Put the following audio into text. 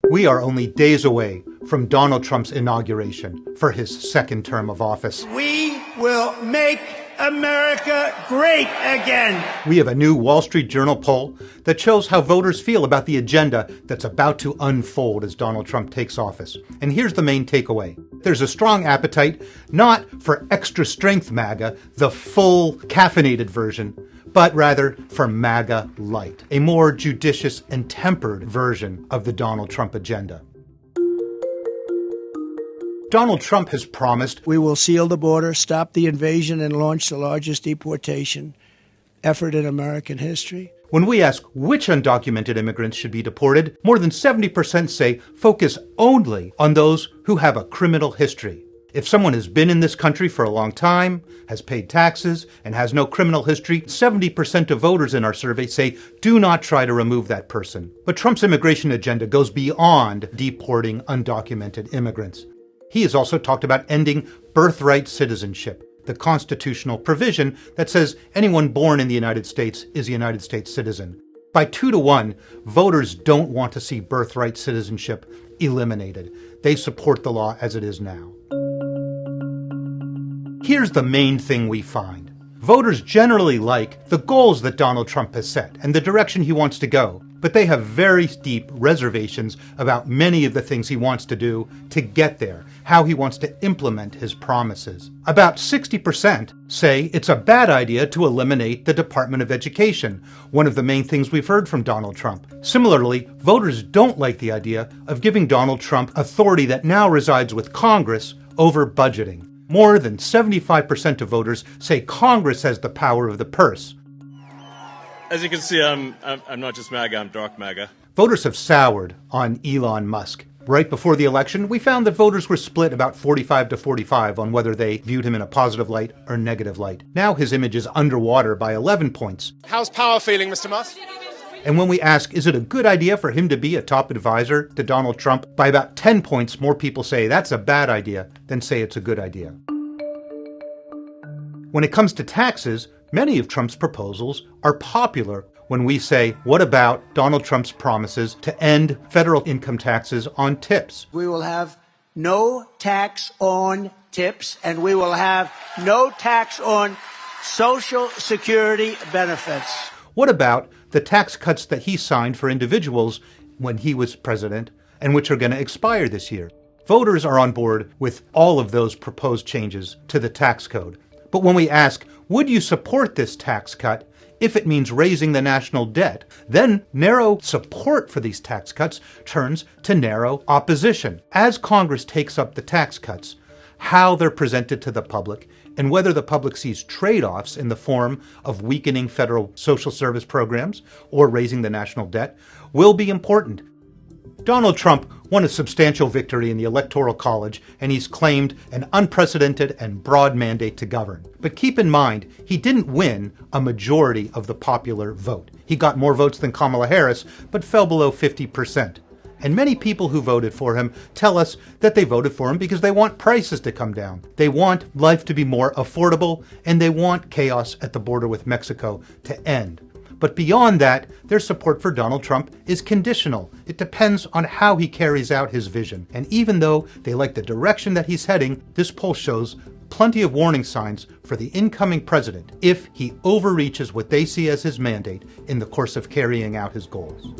We are only days away from Donald Trump's inauguration for his second term of office. We will make America great again. We have a new Wall Street Journal poll that shows how voters feel about the agenda that's about to unfold as Donald Trump takes office. And here's the main takeaway. There's a strong appetite, not for extra strength MAGA, the full caffeinated version, but rather for MAGA light, a more judicious and tempered version of the Donald Trump agenda. Donald Trump has promised, "We will seal the border, stop the invasion, and launch the largest deportation effort in American history." When we ask which undocumented immigrants should be deported, more than 70% say focus only on those who have a criminal history. If someone has been in this country for a long time, has paid taxes, and has no criminal history, 70% of voters in our survey say do not try to remove that person. But Trump's immigration agenda goes beyond deporting undocumented immigrants. He has also talked about ending birthright citizenship, the constitutional provision that says anyone born in the United States is a United States citizen. By 2-1, voters don't want to see birthright citizenship eliminated. They support the law as it is now. Here's the main thing we find. Voters generally like the goals that Donald Trump has set and the direction he wants to go, but they have very deep reservations about many of the things he wants to do to get there, how he wants to implement his promises. About 60% say it's a bad idea to eliminate the Department of Education, one of the main things we've heard from Donald Trump. Similarly, voters don't like the idea of giving Donald Trump authority that now resides with Congress over budgeting. More than 75% of voters say Congress has the power of the purse. As you can see, I'm not just MAGA, I'm dark MAGA. Voters have soured on Elon Musk. Right before the election, we found that voters were split about 45-45 on whether they viewed him in a positive light or negative light. Now his image is underwater by 11 points. How's power feeling, Mr. Musk? And when we ask, is it a good idea for him to be a top advisor to Donald Trump, by about 10 points, more people say that's a bad idea than say it's a good idea. When it comes to taxes, many of Trump's proposals are popular when we say, what about Donald Trump's promises to end federal income taxes on tips? We will have no tax on tips, and we will have no tax on Social Security benefits. What about the tax cuts that he signed for individuals when he was president and which are going to expire this year? Voters are on board with all of those proposed changes to the tax code. But when we ask, would you support this tax cut if it means raising the national debt, then narrow support for these tax cuts turns to narrow opposition. As Congress takes up the tax cuts, how they're presented to the public, and whether the public sees trade-offs in the form of weakening federal social service programs or raising the national debt, will be important. Donald Trump won a substantial victory in the Electoral College, and he's claimed an unprecedented and broad mandate to govern. But keep in mind, he didn't win a majority of the popular vote. He got more votes than Kamala Harris, but fell below 50%. And many people who voted for him tell us that they voted for him because they want prices to come down. They want life to be more affordable, and they want chaos at the border with Mexico to end. But beyond that, their support for Donald Trump is conditional. It depends on how he carries out his vision. And even though they like the direction that he's heading, this poll shows plenty of warning signs for the incoming president if he overreaches what they see as his mandate in the course of carrying out his goals.